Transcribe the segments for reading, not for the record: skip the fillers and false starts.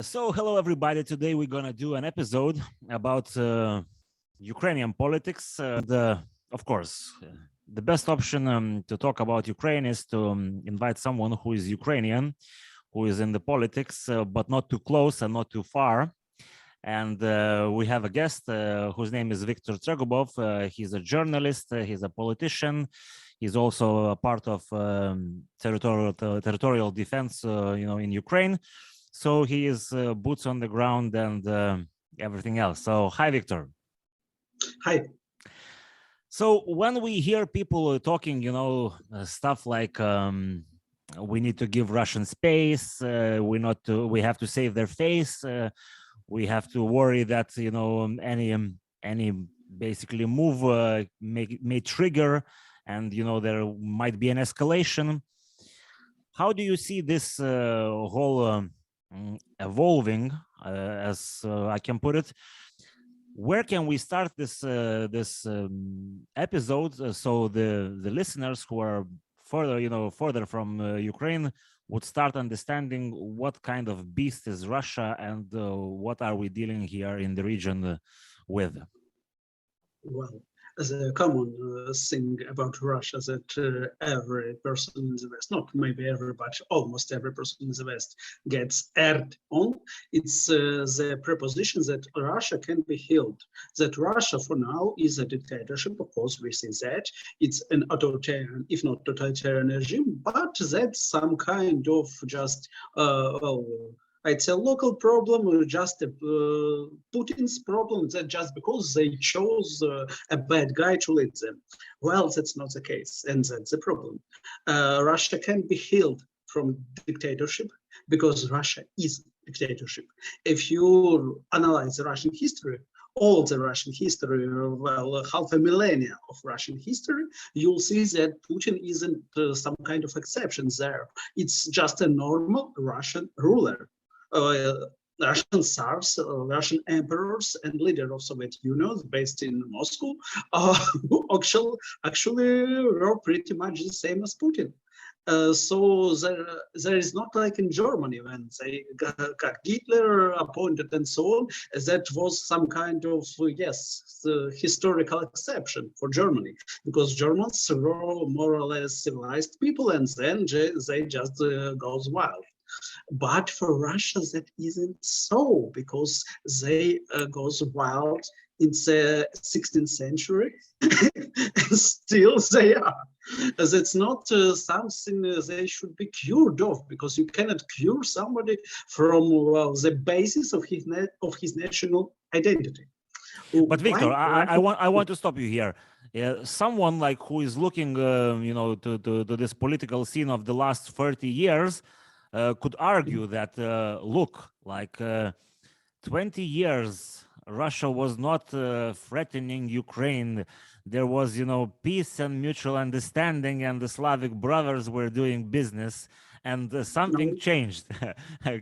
So, hello everybody. Today we're gonna do an episode about Ukrainian politics. Of course, the best option to talk about Ukraine is to invite someone who is Ukrainian, who is in the politics, but not too close and not too far. And we have a guest whose name is Viktor Tregubov. He's a journalist. He's a politician. He's also a part of territorial defense, in Ukraine. So he is boots on the ground and everything else. So hi, Viktor. Hi. So when we hear people talking, stuff like we need to give Russian space, we have to save their face, we have to worry that any basically move may trigger, and there might be an escalation. How do you see this whole evolving, as I can put it? Where can we start this episode so the listeners who are further from Ukraine would start understanding what kind of beast is Russia and what are we dealing here in the region with? Well, the common thing about Russia that every person in the West, not maybe every, but almost every person in the West gets aired on. It's the preposition that Russia can be healed, that Russia for now is a dictatorship. Of course, we see that it's an authoritarian, if not totalitarian regime, but that's some kind of just, it's a local problem, or just Putin's problem, that just because they chose a bad guy to lead them. Well, that's not the case, and that's the problem. Russia can be healed from dictatorship because Russia is dictatorship. If you analyze the Russian history, all the Russian history, well, half a millennia of Russian history, you'll see that Putin isn't some kind of exception there. It's just a normal Russian ruler. Russian Tsars, Russian emperors, and leader of Soviet Union based in Moscow, who actually were pretty much the same as Putin. So there is not like in Germany when they got Hitler appointed and so on. That was some kind of, yes, the historical exception for Germany, because Germans were more or less civilized people, and then they just goes wild. But for Russia, that isn't so, because they goes wild in the 16th century, and still they are. That's not something they should be cured of, because you cannot cure somebody from the basis of his national identity. But Viktor, I want to stop you here. Someone like who is looking, to this political scene of the last 30 years. Could argue that, look, like 20 years, Russia was not threatening Ukraine. There was, peace and mutual understanding, and the Slavic brothers were doing business, and something changed.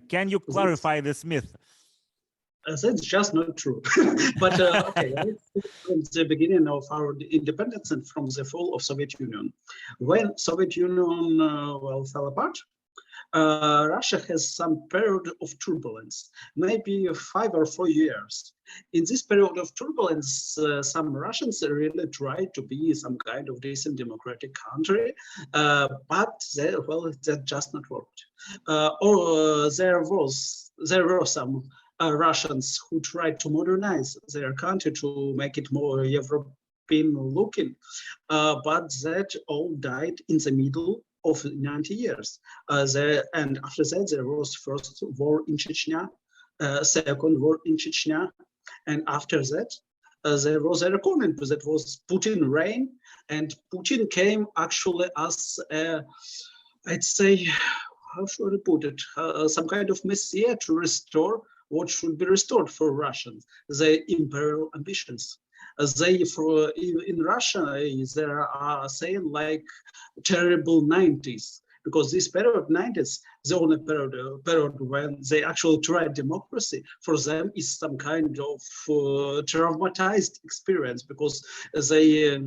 Can you clarify this myth? That's just not true. But okay, from the beginning of our independence and from the fall of Soviet Union. When Soviet Union fell apart, Russia has some period of turbulence, maybe 5 or 4 years. In this period of turbulence, some Russians really tried to be some kind of decent democratic country, but that just not worked. There were some Russians who tried to modernize their country to make it more European looking, but that all died in the middle of 90 years. And after that, there was first war in Chechnya, second war in Chechnya, and after that, there was a reckoning that was Putin reign, and Putin came actually as I'd say, how should I put it, some kind of messiah to restore what should be restored for Russians, their imperial ambitions. In Russia, there are saying like terrible 90s, because this period, 90s, the only period when they actually tried democracy, for them is some kind of traumatized experience, because they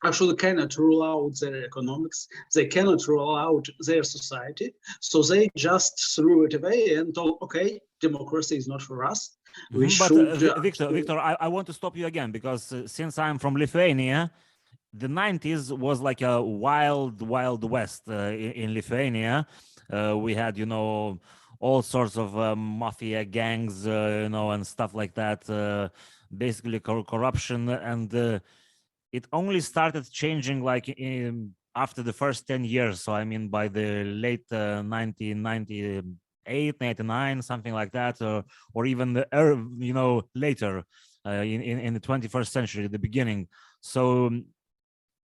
actually cannot rule out their economics, they cannot rule out their society, so they just threw it away and told, okay, democracy is not for us. We But should Victor, I want to stop you again, because since I'm from Lithuania, the 90s was like a wild west in Lithuania. We had, all sorts of mafia gangs, and stuff like that. Basically corruption, and it only started changing like after the first 10 years. So I mean, by the late 1998, 99, something like that, or even later in the 21st century, the beginning. So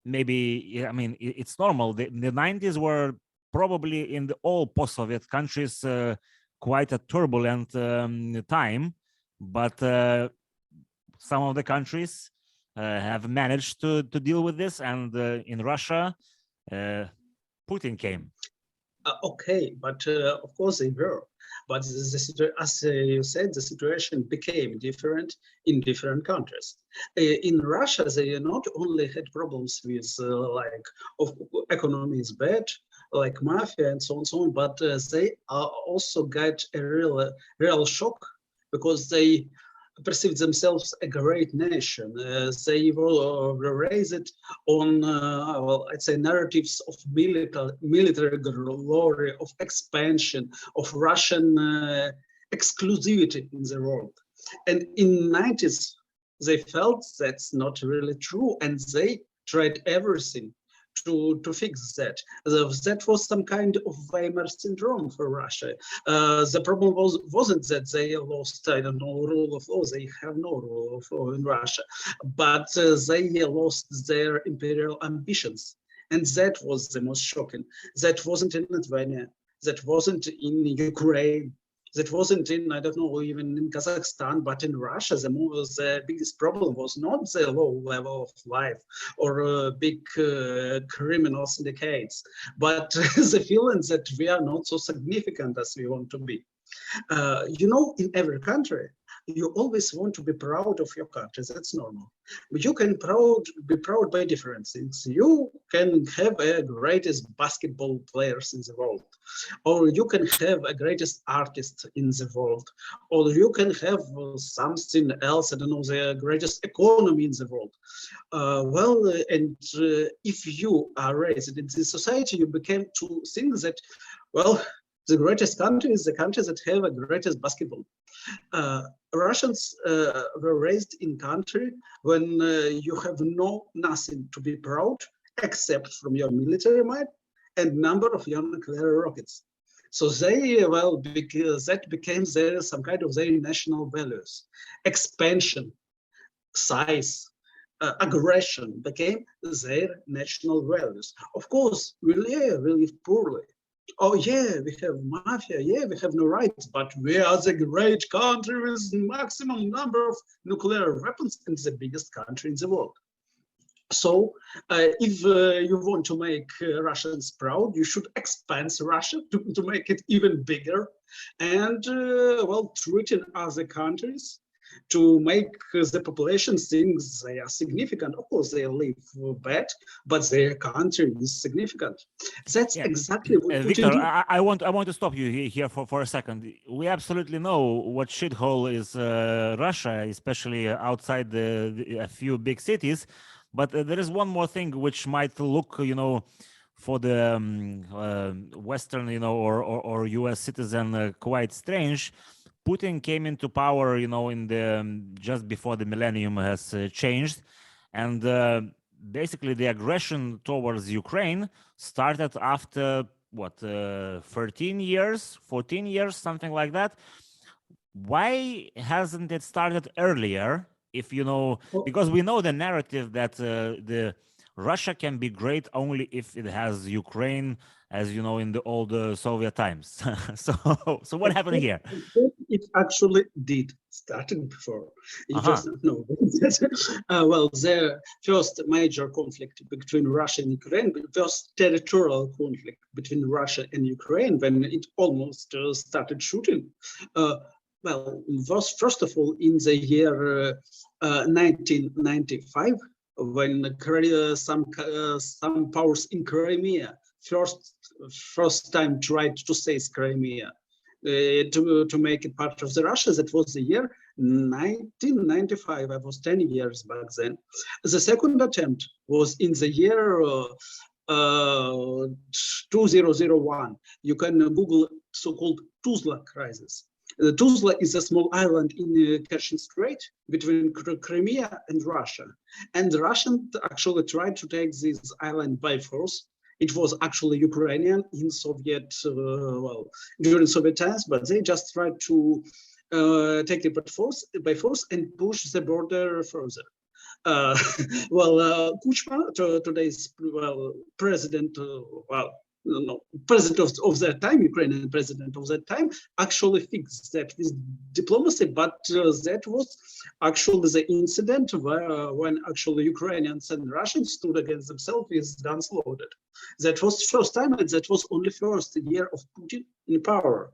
maybe, yeah, I mean, it's normal. The 90s were probably in the all post-Soviet countries quite a turbulent time, but some of the countries have managed to deal with this, and in Russia, Putin came. Okay, but of course they were. But as you said, the situation became different in different countries. In Russia, they not only had problems with economy is bad, like mafia and so on, but they also got a real shock because they perceived themselves a great nation. They were raised on, I'd say, narratives of military glory, of expansion, of Russian exclusivity in the world. And in 90s, they felt that's not really true, and they tried everything to fix that. That was some kind of Weimar syndrome for Russia. The problem wasn't that they lost, I don't know, rule of law. They have no rule of law in Russia, but they lost their imperial ambitions. And that was the most shocking. That wasn't in Lithuania. That wasn't in Ukraine. That wasn't in, I don't know, even in Kazakhstan, but in Russia, the biggest problem was not the low level of life or big criminal syndicates, but the feeling that we are not so significant as we want to be. In every country, you always want to be proud of your country. That's normal. But you can be proud by different things. You can have a greatest basketball players in the world, or you can have a greatest artist in the world, or you can have something else. I don't know, the greatest economy in the world. If you are raised in this society, you became to think that, well, the greatest country is the country that have a greatest basketball. Russians were raised in country when you have nothing to be proud except from your military might and number of your nuclear rockets. So they, because that became some kind of their national values. Expansion, size, aggression became their national values. Of course, we live poorly. Oh yeah, we have mafia, yeah, we have no rights, but we are the great country with maximum number of nuclear weapons and the biggest country in the world. So if you want to make Russians proud, you should expand Russia to make it even bigger and, treating other countries to make the population think they are significant. Of course, they live bad, but their country is significant. That's exactly what Victor, I want to stop you here for a second. We absolutely know what shithole is Russia, especially outside a few big cities. But there is one more thing which might look, for the Western, or US citizen quite strange. Putin came into power, in the just before the millennium has changed, and basically the aggression towards Ukraine started after 13 years, 14 years, something like that. Why hasn't it started earlier? If because we know the narrative that the Russia can be great only if it has Ukraine, as in the old Soviet times. so what happened here? It actually did started before. You just don't know. The first major conflict between Russia and Ukraine, the first territorial conflict between Russia and Ukraine, when it almost started shooting. Was first of all in the year 1995. when some powers in Crimea first time tried to seize Crimea to make it part of the Russia. That was the year 1995. I was 10 years back then. The second attempt was in the year 2001. You can Google so-called Tuzla crisis. The Tuzla is a small island in the Kerch Strait between Crimea and Russia. And the Russians actually tried to take this island by force. It was actually Ukrainian in Soviet, during Soviet times, but they just tried to take it by force and push the border further. Kuchma, today's president, president of that time, Ukrainian president of that time, actually fixed that with diplomacy, but that was actually the incident when actually Ukrainians and Russians stood against themselves with guns loaded. That was first time, and that was only first year of Putin in power.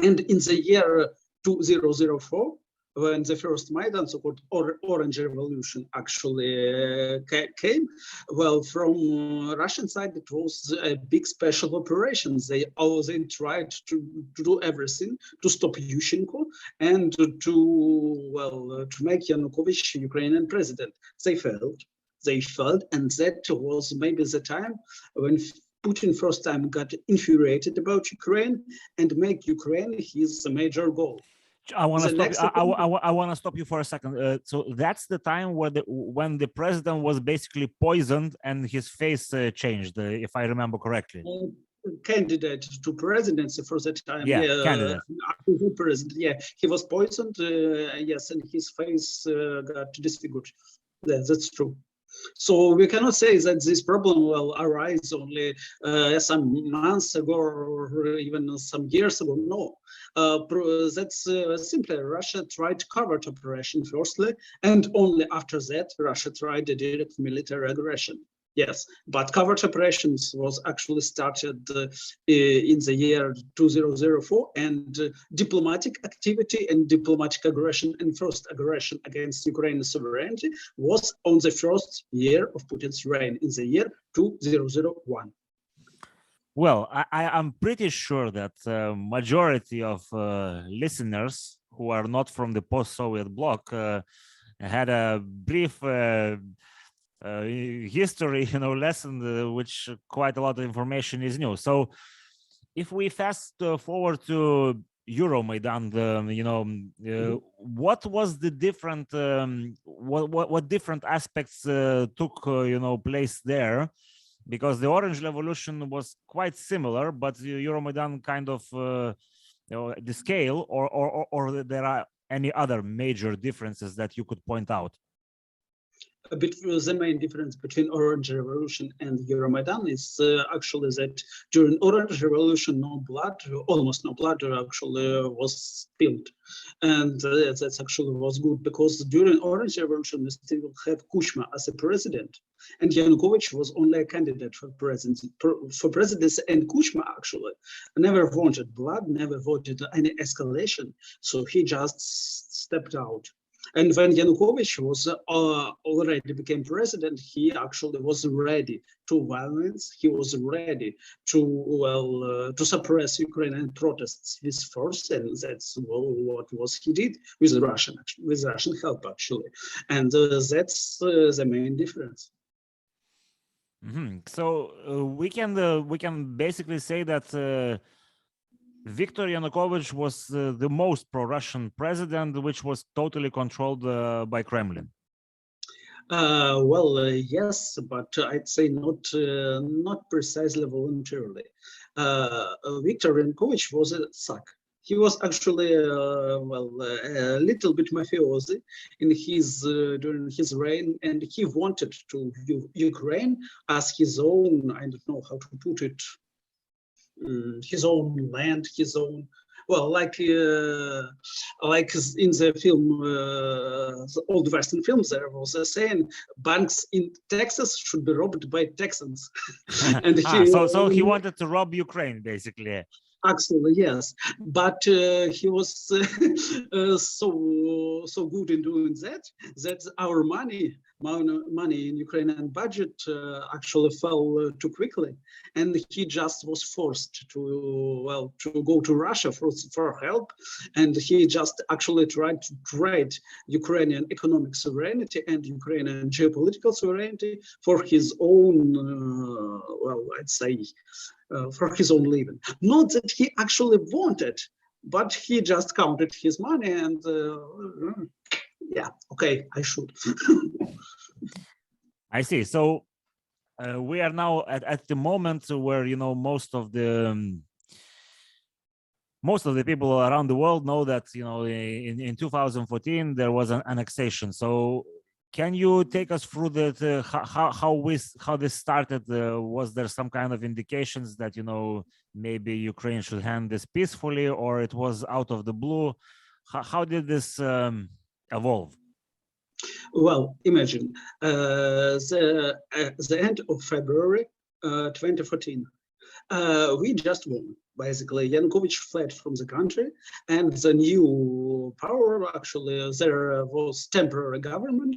And in the year 2004, when the first Maidan, so-called Orange Revolution, actually came, from Russian side, it was a big special operation. They tried to do everything to stop Yushchenko and to make Yanukovych Ukrainian president. They failed, and that was maybe the time when Putin first time got infuriated about Ukraine and make Ukraine his major goal. I want to stop. I want to stop you for a second. So that's the time where when the president was basically poisoned and his face changed, if I remember correctly. Candidate to presidency for that time. Candidate. President. Yeah, he was poisoned. Yes, and his face got disfigured. That's true. So we cannot say that this problem will arise only some months ago or even some years ago. No, that's simply Russia tried covert operation firstly, and only after that Russia tried a direct military aggression. Yes, but covert operations was actually started in the year 2004, and diplomatic activity and diplomatic aggression and first aggression against Ukraine's sovereignty was on the first year of Putin's reign in the year 2001. Well, I'm pretty sure that majority of listeners who are not from the post-Soviet bloc had a brief history, lesson, which quite a lot of information is new. So if we fast forward to Euromaidan, what was the different, what different aspects took, place there? Because the Orange Revolution was quite similar, but Euromaidan kind of, the scale, or there are any other major differences that you could point out? A bit the main difference between Orange Revolution and Euromaidan is actually that during Orange Revolution, almost no blood actually was spilled. And that actually was good, because during Orange Revolution, we still have Kuchma as a president, and Yanukovych was only a candidate for presidency. And Kuchma actually never wanted blood, never wanted any escalation, so he just stepped out. And when Yanukovych was already became president, he actually was ready to violence. He was ready to suppress Ukrainian protests with force, and that's what he did with Russian help actually, and that's the main difference. Mm-hmm. So we can basically say that Viktor Yanukovych was the most pro-Russian president, which was totally controlled by Kremlin. Yes, but I'd say not precisely voluntarily. Viktor Yanukovych was a suck. He was actually a little bit mafiosi in during his reign, and he wanted to view Ukraine as his own. I don't know how to put it. His own land, his own, like in the film, the old Western films, there was a saying, banks in Texas should be robbed by Texans. And so he wanted to rob Ukraine, basically. Actually, yes, but he was so good in doing that our money money in Ukrainian budget actually fell too quickly, and he just was forced to go to Russia for help, and he just actually tried to trade Ukrainian economic sovereignty and Ukrainian geopolitical sovereignty for his own, I'd say, for his own living. Not that he actually wanted, but he just counted his money and yeah, okay, I should. I see. So we are now at the moment where, you know, most of the people around the world know that, you know, in 2014 there was an annexation. So can you take us through that? How this started? Was there some kind of indications that, you know, maybe Ukraine should hand this peacefully, or it was out of the blue? How did this evolve? Well, imagine the end of February 2014. We just won. Basically, Yanukovych fled from the country, and the new power, actually, there was temporary government,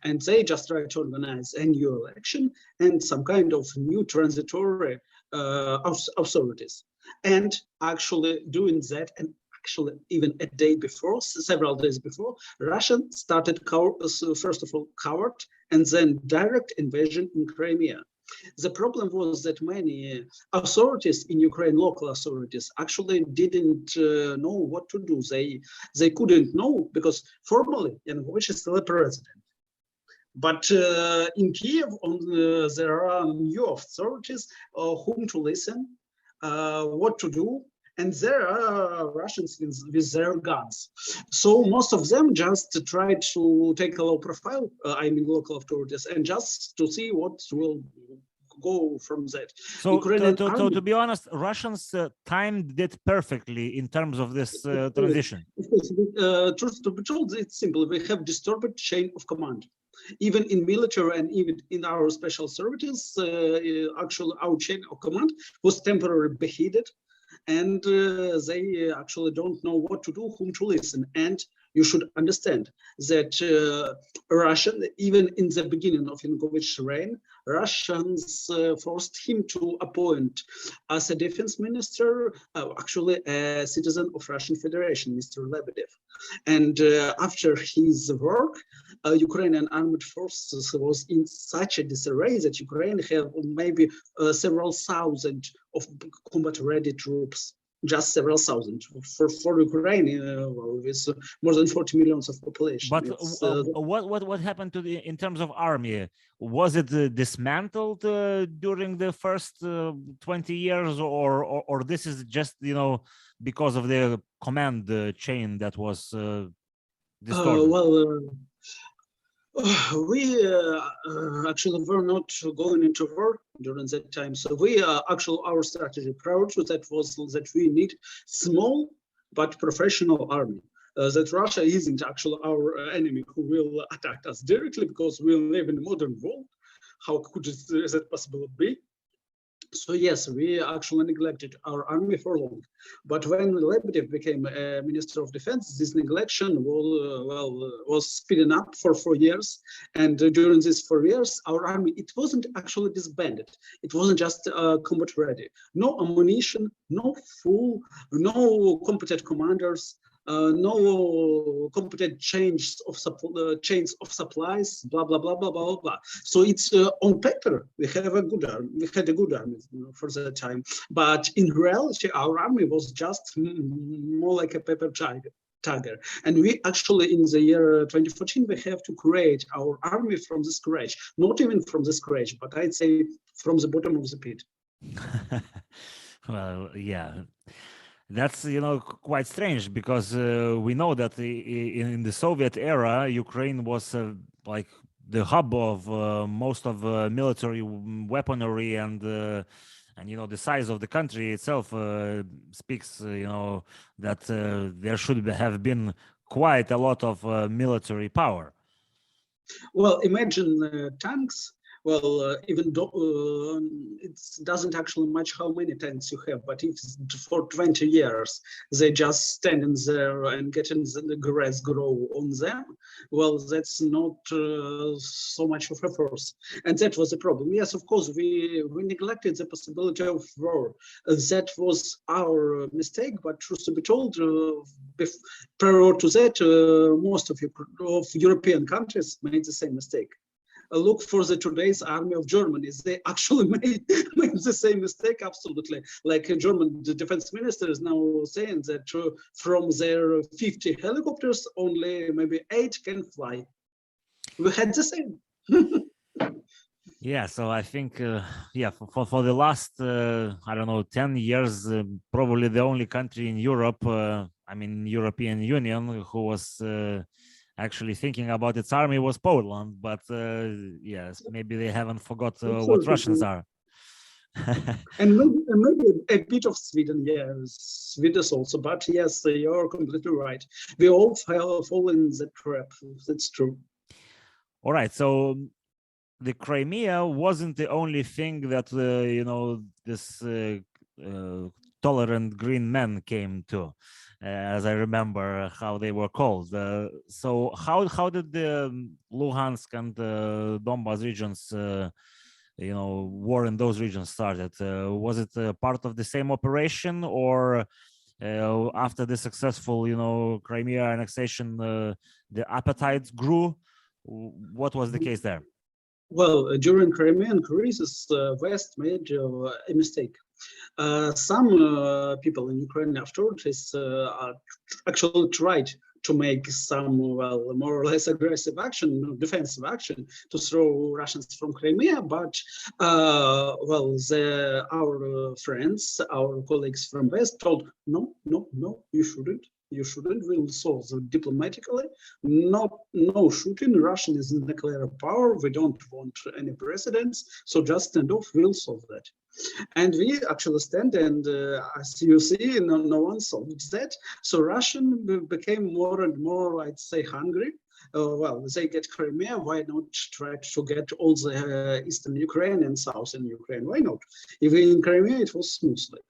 and they just tried to organize a new election and some kind of new transitory authorities. And actually doing that, and actually even a day before, several days before, Russia started, first of all, covert and then direct invasion in Crimea. The problem was that many authorities in Ukraine, local authorities, actually didn't know what to do. They couldn't know because formally Yanukovych is still a president. But in Kiev, there are new authorities whom to listen, what to do. And there are Russians with their guns. So most of them just tried to take a low profile, I mean local authorities, and just to see what will go from that. So to be honest, Russians timed it perfectly in terms of this transition. Truth to be told, it's simple. We have disturbed chain of command. Even in military and even in our special services, actually our chain of command was temporarily beheaded. And they actually don't know what to do, whom to listen. And you should understand that Russia, even in the beginning of Yanukovych's reign, Russians forced him to appoint as a defense minister, actually a citizen of Russian Federation, Mr. Lebedev. And after his work, Ukrainian armed forces was in such a disarray that Ukraine have maybe several thousand of combat-ready troops, just several thousand for Ukraine with more than 40 million of population. But what happened to in terms of army? Was it dismantled during the first 20 years, or this is just, you know, because of the command chain that was distorted? We actually were not going into war during that time. So we actually, our strategy prior to that was that we need small but professional army. That Russia isn't actually our enemy who will attack us directly because we live in a modern world. How could that possibly be? So yes, we actually neglected our army for long. But when Lebedev became a Minister of Defense, this neglection was speeding up for 4 years. And during these 4 years, our army, it wasn't actually disbanded. It wasn't just combat ready. No ammunition, no fuel, no competent commanders, no competent chains of supplies, blah blah blah blah blah blah. So it's on paper we have a good army. We had a good army for that time, but in reality our army was just more like a paper tiger. And we actually in the year 2014 we have to create our army from the scratch, not even from the scratch, but I'd say from the bottom of the pit. Well, yeah. That's, you know, quite strange because we know that in the Soviet era, Ukraine was like the hub of most of military weaponry, and you know, the size of the country itself speaks, you know, that there should have been quite a lot of military power. Well, imagine tanks Well, even though it doesn't actually match how many tanks you have, but if for 20 years they just standing there and getting the grass grow on them, well, that's not so much of a force. And that was the problem. Yes, of course, we neglected the possibility of war. That was our mistake, but truth to be told, prior to that, most of European countries made the same mistake. Look for the today's army of Germany. They actually made the same mistake, absolutely. Like a German defense minister is now saying that from their 50 helicopters, only maybe 8 can fly. We had the same. Yeah, so I think, yeah, for the last, I don't know, 10 years, probably the only country in Europe, I mean, European Union, who was actually thinking about its army was Poland. But yes, maybe they haven't forgot what Russians are. and maybe a bit of Sweden, yeah, Sweden also. But yes, you're completely right. We all fall in that trap. That's true. All right, so the Crimea wasn't the only thing that you know, this tolerant green men came to, as I remember how they were called. So how did the Luhansk and Donbas regions, you know, war in those regions started? Was it part of the same operation, or after the successful, you know, Crimea annexation, the appetite grew? What was the case there? Well, during Crimean crisis, West made a mistake. Some people in Ukraine afterwards actually tried to make some, well, more or less aggressive action, defensive action, to throw Russians from Crimea. But well, our friends, our colleagues from West told, no, you shouldn't. You shouldn't. We'll solve it diplomatically. No shooting. Russia is in declared power. We don't want any precedents. So just stand off. We'll solve that. And we actually stand, and as you see, no one solved that. So Russian became more and more, I'd say, hungry. Well, they get Crimea, why not try to get all the eastern Ukraine and southern Ukraine? Why not? Even in Crimea, it was smoothly.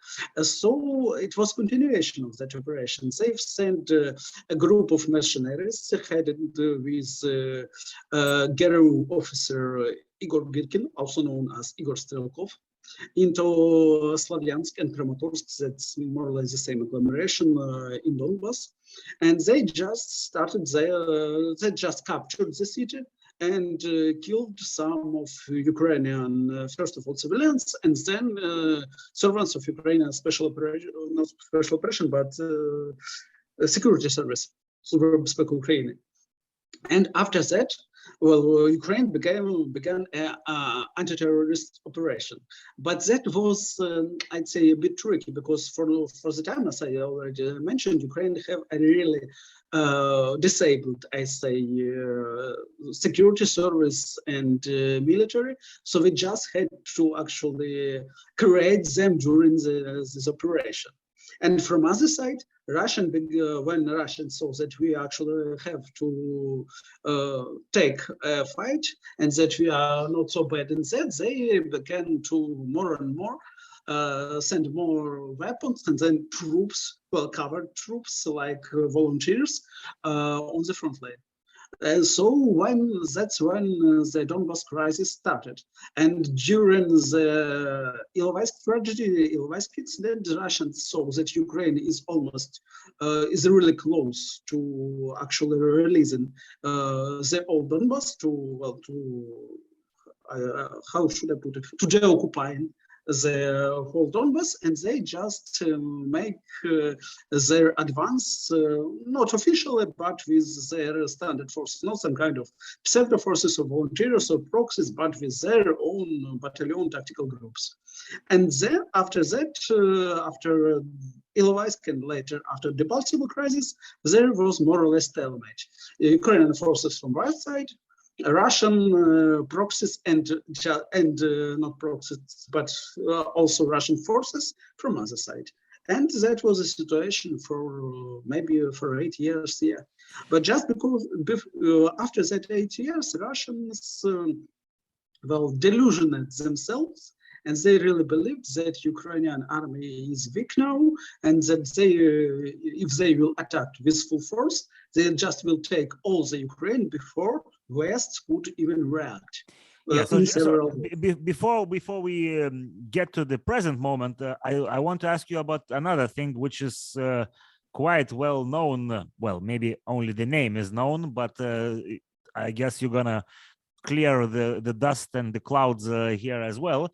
So it was continuation of that operation. They've sent a group of mercenaries headed with GRU officer Igor Girkin, also known as Igor Strelkov, into Slavyansk and Kramatorsk. That's more or less the same agglomeration in Donbas. And they just started they just captured the city and killed some of Ukrainian, first of all, civilians, and then servants of Ukrainian special operation, not special operation, but security service, Служба Ukraine. And after that, well, Ukraine began an anti-terrorist operation. But that was, I'd say, a bit tricky, because for the time, as I already mentioned, Ukraine have a really disabled, I say, security service and military. So we just had to actually create them during this operation. And from other side, when Russians saw that we actually have to take a fight and that we are not so bad in that, they began to more and more send more weapons, and then troops, well, covered troops like volunteers on the front line. And so that's when the Donbas crisis started. And during the Ilovaisk tragedy, Ilovaisk incident, the Russians saw that Ukraine is almost, is really close to actually releasing the old Donbas how should I put it, to deoccupying the whole Donbas, and they just make their advance, not officially, but with their standard forces, not some kind of pseudo forces or volunteers or proxies, but with their own battalion tactical groups. And then after that, after Ilovaisk and later after the Debaltseve crisis, there was more or less stalemate. Ukrainian forces from one side, Russian proxies and not proxies, but also Russian forces from other side. And that was a situation for maybe for 8 years, yeah. But just because after that 8 years, Russians well, delusioned themselves, and they really believed that Ukrainian army is weak now, and that they, if they will attack with full force, they just will take all the Ukraine before West could even react. Yeah, so, In several before we get to the present moment, I want to ask you about another thing, which is quite well known. Well, maybe only the name is known, but I guess you're gonna clear the dust and the clouds here as well.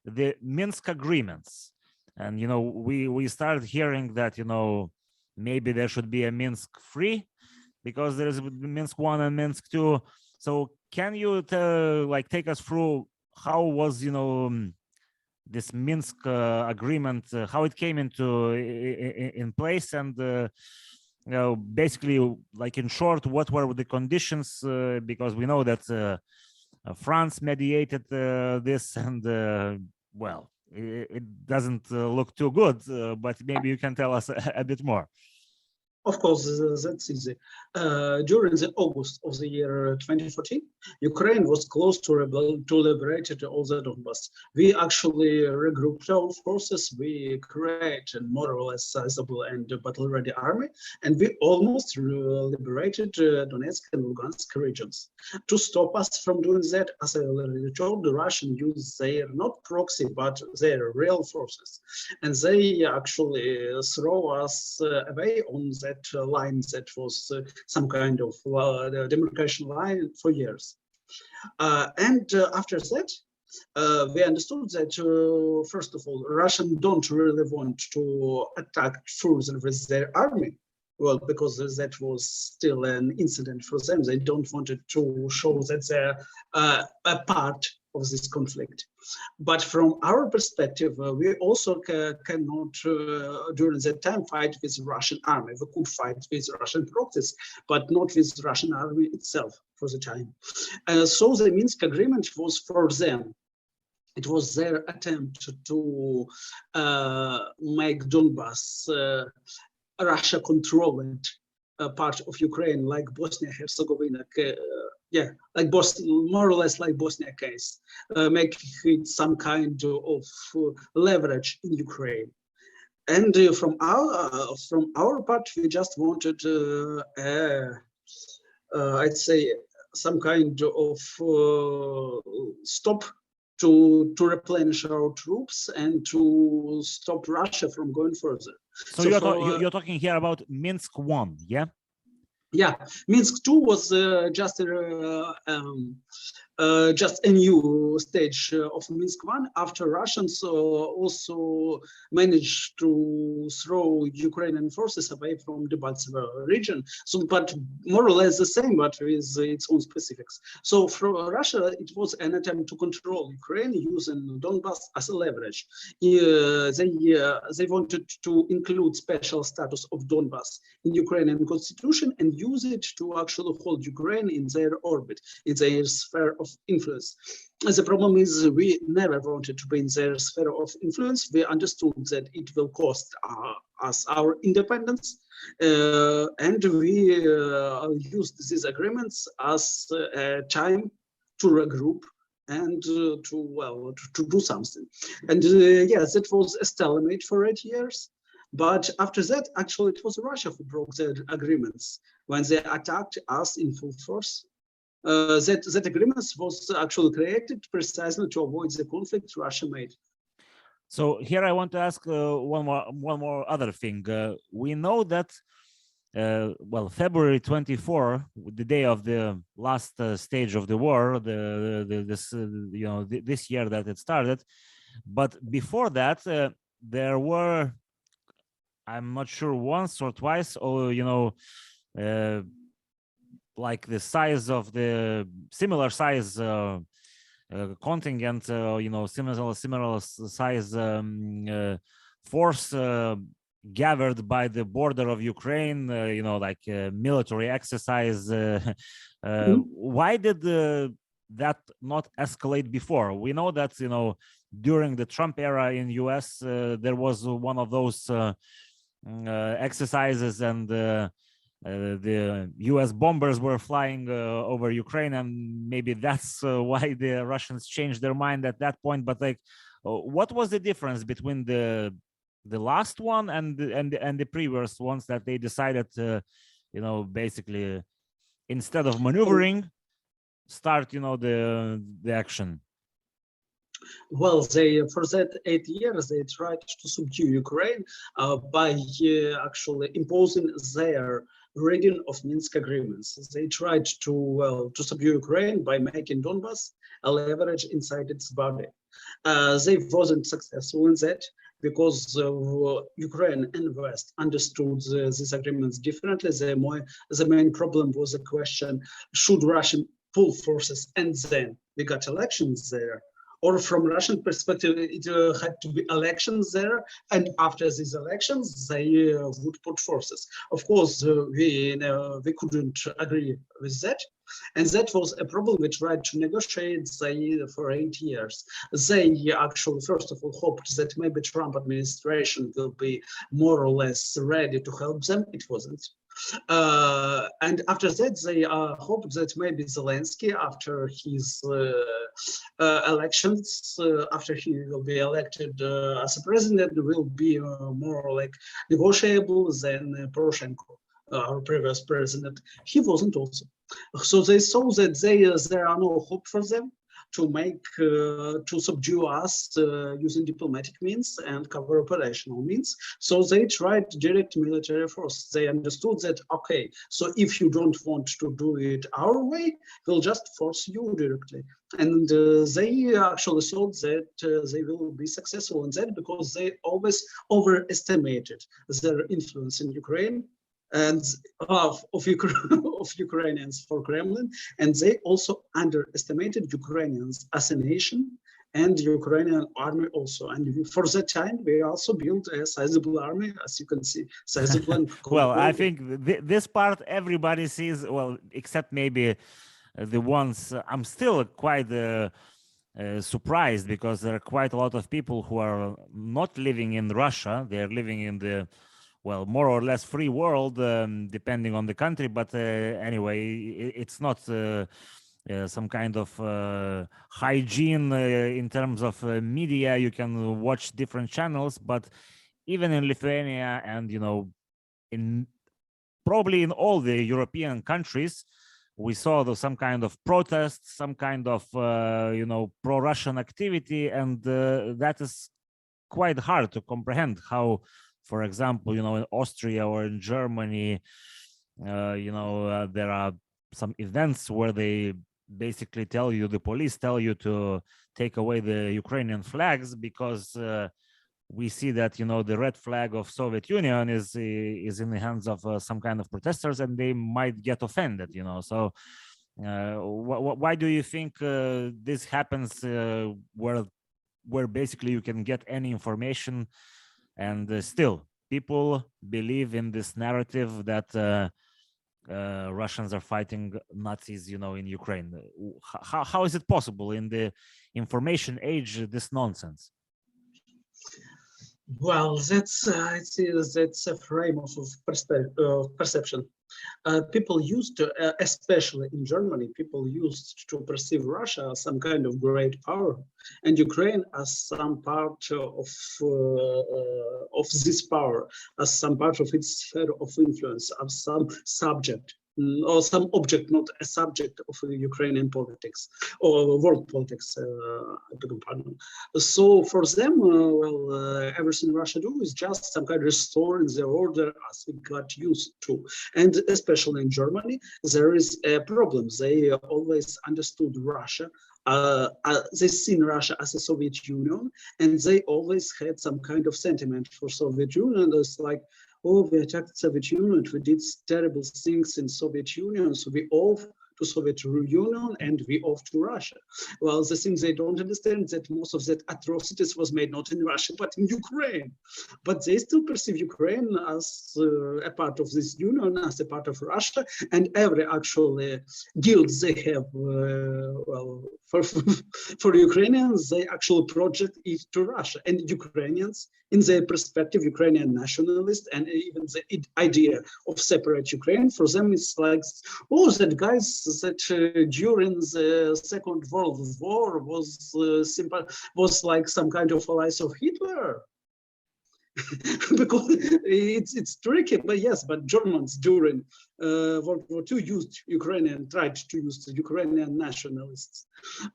The Minsk agreements, and we started hearing that maybe there should be a Minsk 3 because there is Minsk 1 and Minsk 2. So can you take us through how was this Minsk agreement, how it came in place, and basically, like in short, what were the conditions? Because we know that France mediated this, and well, it doesn't look too good. But maybe you can tell us a bit more. Of course, that's easy. During the August of the year 2014, Ukraine was close to liberate all the Donbass. We actually regrouped our forces. We created more or less sizable and battle-ready army, and we almost liberated Donetsk and Luhansk regions. To stop us from doing that, as I already told, the Russians used their not proxy but their real forces, and they actually throw us away on that line that was some kind of demarcation line for years. And after that, we understood that, first of all, Russians don't really want to attack further with their army. Well, because that was still an incident for them. They don't want to show that they're a part of this conflict. But from our perspective, we also cannot, during that time, fight with the Russian army. We could fight with Russian proxies, but not with the Russian army itself for the time. So the Minsk agreement was for them. It was their attempt to make Donbass Russia-controlled part of Ukraine, like Bosnia-Herzegovina, like more or less like Bosnia case, make it some kind of leverage in Ukraine. And from our part, we just wanted, I'd say, some kind of stop to replenish our troops and to stop Russia from going further. So you're talking here about Minsk 1, yeah? Yeah, Minsk 2 was just a new stage of Minsk 1 after Russians also managed to throw Ukrainian forces away from the Baltsev region. So, but more or less the same, but with its own specifics. So for Russia, it was an attempt to control Ukraine using Donbass as a leverage. They wanted to include special status of Donbass in Ukrainian constitution and use it to actually hold Ukraine in their orbit, in their sphere of influence. The problem is we never wanted to be in their sphere of influence. We understood that it will cost us our independence, and we used these agreements as a time to regroup and to do something. And yes, it was a stalemate for 8 years. But after that, actually, it was Russia who broke their agreements when they attacked us in full force. That agreement was actually created precisely to avoid the conflict Russia made. So here I want to ask one more other thing. We know that February 24, the day of the last stage of the war, this year that it started. But before that, there were, I'm not sure, once or twice, or like the size of the similar size contingent, similar size force gathered by the border of Ukraine, like military exercise. Why did that not escalate before? We know that during the Trump era in US, there was one of those exercises, and the US bombers were flying over Ukraine, and maybe that's why the Russians changed their mind at that point. But like, what was the difference between the last one and the previous ones that they decided to, basically instead of maneuvering, start, the action? Well, for that 8 years they tried to subdue Ukraine by actually imposing their reading of Minsk agreements. They tried to subdue Ukraine by making Donbass a leverage inside its body. They wasn't successful in that because Ukraine and West understood these agreements differently. The main problem was the question: should Russia pull forces and then we got elections there? Or from Russian perspective, it had to be elections there, and after these elections, they would put forces. Of course, we couldn't agree with that, and that was a problem. We tried to negotiate for 8 years. They actually, first of all, hoped that maybe Trump administration will be more or less ready to help them. It wasn't. And after that, they hoped that maybe Zelensky, after his elections, after he will be elected as a president, will be more like negotiable than Poroshenko, our previous president. He wasn't also. So they saw that there are no hope for them to subdue us using diplomatic means and cover operational means. So they tried direct military force. They understood that, okay, so if you don't want to do it our way, we'll just force you directly. And they actually thought that they will be successful in that because they always overestimated their influence in Ukraine and of Ukrainians for Kremlin, and they also underestimated Ukrainians as a nation and Ukrainian army also. And for that time, we also built a sizable army, as you can see, sizable. And well, I think this part everybody sees, well, except maybe the ones. I'm still quite surprised because there are quite a lot of people who are not living in Russia. They are living in the, well, more or less free world, depending on the country. But anyway, it's not some kind of hygiene in terms of media. You can watch different channels, but even in Lithuania and, in probably in all the European countries, we saw some kind of protests, some kind of, pro-Russian activity. And that is quite hard to comprehend how, for example, in Austria or in Germany, there are some events where they basically the police tell you to take away the Ukrainian flags because we see that, the red flag of Soviet Union is in the hands of some kind of protesters, and they might get offended, So why do you think this happens where basically you can get any information? And still, people believe in this narrative that Russians are fighting Nazis, in Ukraine. How is it possible in the information age, this nonsense? Well, that's a frame of perception. People used to, especially in Germany, people used to perceive Russia as some kind of great power, and Ukraine as some part of this power, as some part of its sphere of influence, as some subject or some object, not a subject of Ukrainian politics or world politics. I beg your pardon. So for them, everything Russia do is just some kind of restoring the order as we got used to. And especially in Germany, there is a problem. They always understood Russia. They seen Russia as a Soviet Union, and they always had some kind of sentiment for Soviet Union. It's like, oh, we attacked Soviet Union, we did terrible things in Soviet Union, so we owe to Soviet Union and we off to Russia. Well, the thing they don't understand that most of that atrocities was made not in Russia but in Ukraine. But they still perceive Ukraine as a part of this union, as a part of Russia, and every actual guild they have, well, for Ukrainians, they actually project it to Russia. And Ukrainians, in their perspective, Ukrainian nationalists, and even the idea of separate Ukraine, for them it's like, oh, that guys that during the Second World War was like some kind of allies of Hitler. Because it's tricky, but yes, but Germans during World War II tried to use the Ukrainian nationalists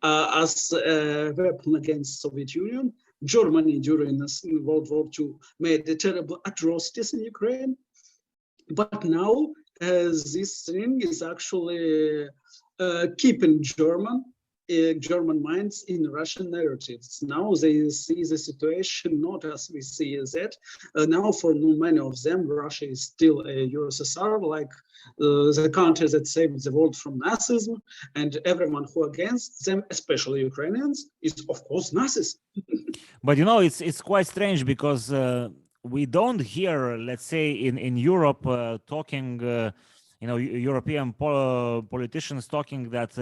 as a weapon against Soviet Union. Germany during World War II made terrible atrocities in Ukraine, but now this thing is actually keeping German minds in Russian narratives. Now they see the situation not as we see that. Now for many of them, Russia is still a USSR, like the country that saved the world from Nazism, and everyone who against them, especially Ukrainians, is of course Nazis. But you know, it's quite strange because we don't hear, let's say, in Europe talking, you know, European politicians talking that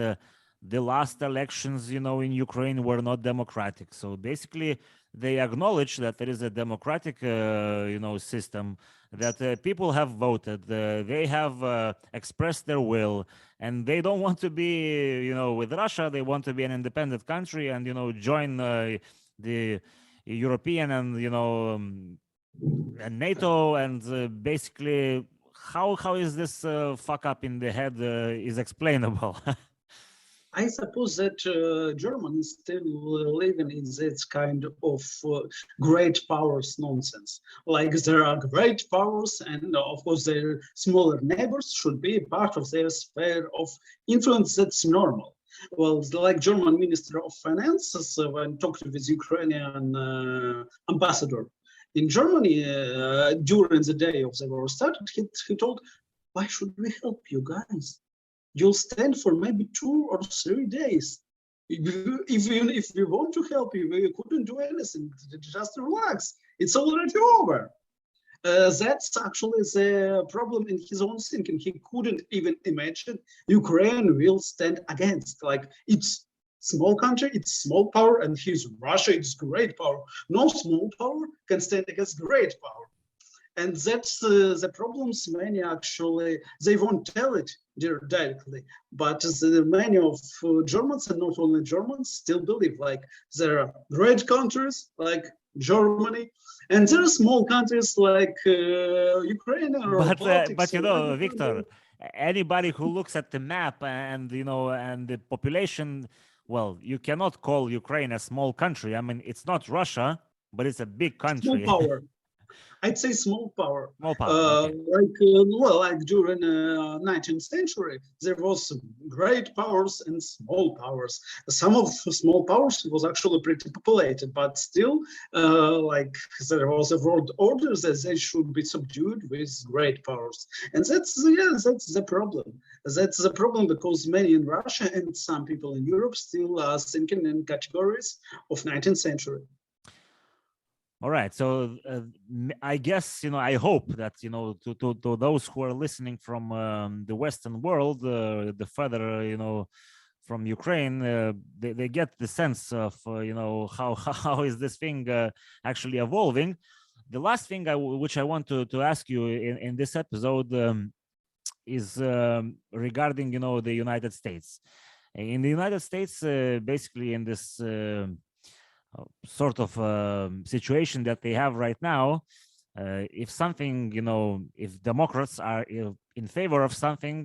the last elections, you know, in Ukraine were not democratic. So basically, they acknowledge that there is a democratic, you know, system, that people have voted, they have expressed their will, and they don't want to be, you know, with Russia. They want to be an independent country and, you know, join the European and, you know, and NATO. And basically, how is this fuck up in the head is explainable? I suppose that Germany is still living in this kind of great powers nonsense. Like there are great powers, and of course their smaller neighbors should be part of their sphere of influence. That's normal. Well, like German Minister of Finance, when talking with Ukrainian ambassador in Germany during the day of the war started, he told, "Why should we help you guys? You'll stand for maybe 2 or 3 days. If we want to help you, we couldn't do anything. Just relax. It's already over." That's actually the problem in his own thinking. He couldn't even imagine Ukraine will stand against. Like, it's small country, it's small power, and he's Russia, it's great power. No small power can stand against great power. And that's the problems many actually, they won't tell it directly, but many of Germans, and not only Germans, still believe like there are great countries like Germany, and there are small countries like Ukraine or Baltics. But you know, Viktor, anybody who looks at the map and, you know, and the population, well, you cannot call Ukraine a small country. I mean, it's not Russia, but it's a big country. Small power. I'd say small power. Small power. Okay. Like during 19th century, there was great powers and small powers. Some of small powers was actually pretty populated, but still, like there was a world order that they should be subdued with great powers, and that's the problem. That's the problem because many in Russia and some people in Europe still are thinking in categories of 19th century. All right. So I guess, you know, I hope that, you know, to those who are listening from the Western world, the further, you know, from Ukraine, they get the sense of, you know, how is this thing actually evolving. The last thing which I want to ask you in this episode is regarding, you know, the United States. In the United States, basically in this sort of situation that they have right now, if something, you know, if Democrats are in favor of something,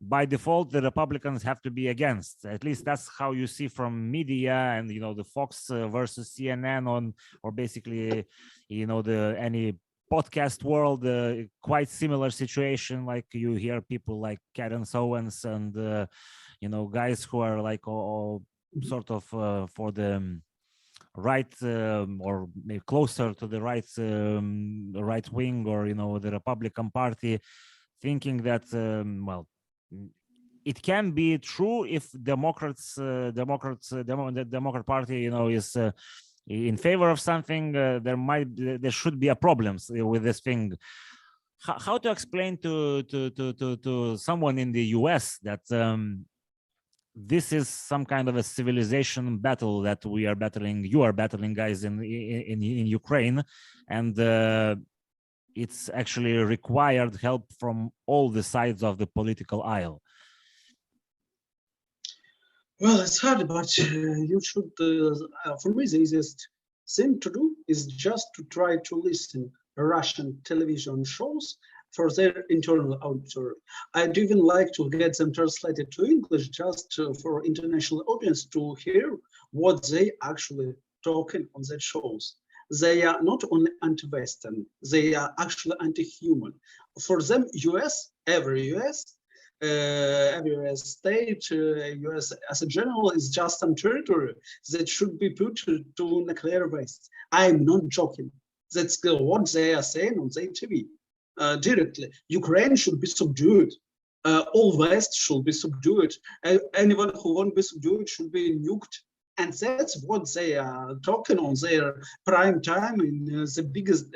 by default, the Republicans have to be against. At least that's how you see from media and, you know, the Fox versus CNN or basically, you know, any podcast world, quite similar situation. Like you hear people like Cadence Owens and, you know, guys who are like all sort of for the right or maybe closer to the right wing, or, you know, the Republican Party, thinking that well, it can be true if the Democrat Party, is in favor of something. There should be a problems with this thing. How to explain to someone in the US that this is some kind of a civilization battle that we are battling, you are battling, guys, in Ukraine, and it's actually required help from all the sides of the political aisle? Well, it's hard, but you should, for me, the easiest thing to do is just to try to listen Russian television shows for their internal audience. I'd even like to get them translated to English just for international audience to hear what they actually talking on their shows. They are not only anti-Western, they are actually anti-human. For them, every US state, US as a general is just some territory that should be put to nuclear waste. I'm not joking. That's what they are saying on their TV directly. Ukraine should be subdued. All West should be subdued. Anyone who won't be subdued should be nuked. And that's what they are talking on their prime time in their biggest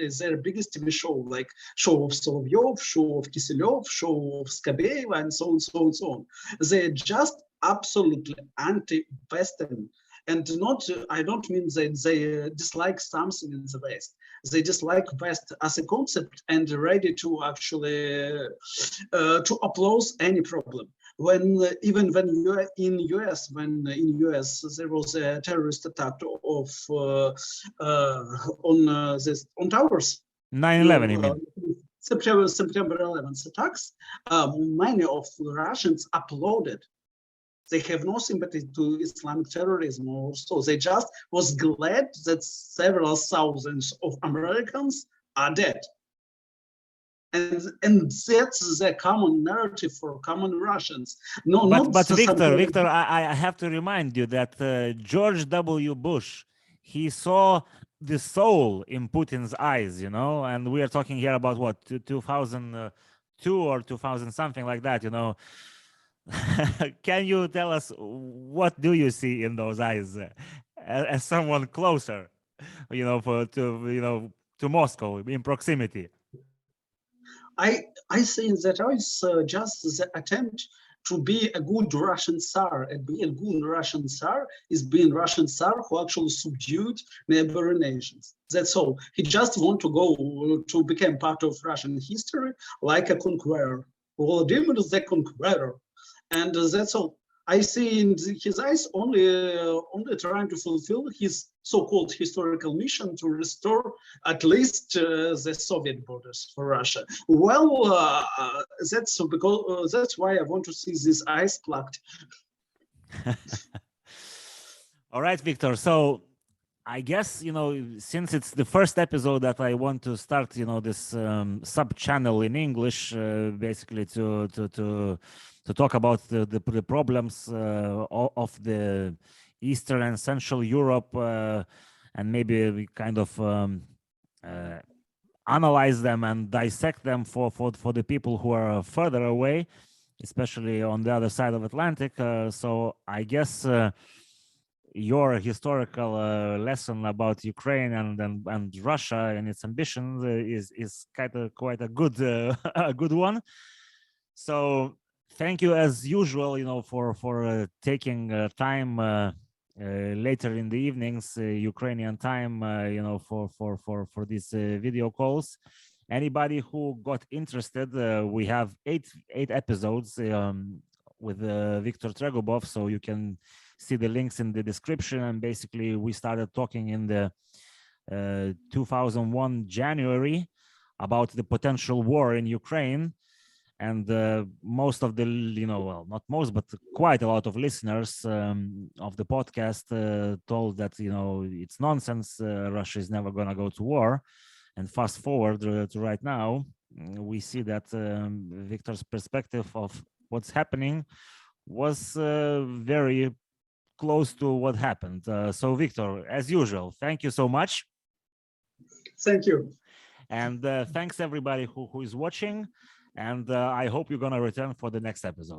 TV show, like show of Solovyov, show of Kiselyov, show of Skabeva, and so on, so on, so on. They're just absolutely anti-Western. And I don't mean that they dislike something in the West. They dislike West as a concept and ready to actually to oppose any problem. Even when in US there was a terrorist attack on towers. 9/11, you mean? September 11th attacks. Many of the Russians applauded. They have no sympathy to Islamic terrorism, or so. They just was glad that several thousands of Americans are dead. And that's the common narrative for common Russians. But Victor, I have to remind you that George W. Bush, he saw the soul in Putin's eyes, and we are talking here about what, 2002 or 2000, something like that, Can you tell us what do you see in those eyes as someone closer, to Moscow, in proximity? I see in that eyes just the attempt to be a good Russian Tsar. And being a good Russian Tsar is being Russian Tsar who actually subdued neighboring nations. That's all. He just want to go to become part of Russian history like a conqueror. Volodymyr the Conqueror. And that's all. I see in his eyes only trying to fulfill his so-called historical mission to restore at least the Soviet borders for Russia. Well, that's why I want to see these eyes plucked. All right, Victor. So I guess, since it's the first episode that I want to start, this sub-channel in English, basically to talk about the problems of the Eastern and Central Europe, and maybe we kind of analyze them and dissect them for the people who are further away, especially on the other side of Atlantic. So I guess your historical lesson about Ukraine and Russia and its ambitions is quite a good a good one. So thank you as usual, for taking time later in the evenings, Ukrainian time, for these video calls. Anybody who got interested, we have eight episodes with Viktor Tregubov, so you can see the links in the description. And basically, we started talking in the 2001 January about the potential war in Ukraine. And most of the, well, not most, but quite a lot of listeners of the podcast told that, it's nonsense. Russia is never going to go to war. And fast forward to right now, we see that Viktor's perspective of what's happening was very close to what happened. So, Viktor, as usual, thank you so much. Thank you. And thanks everybody who is watching. And I hope you're going to return for the next episode.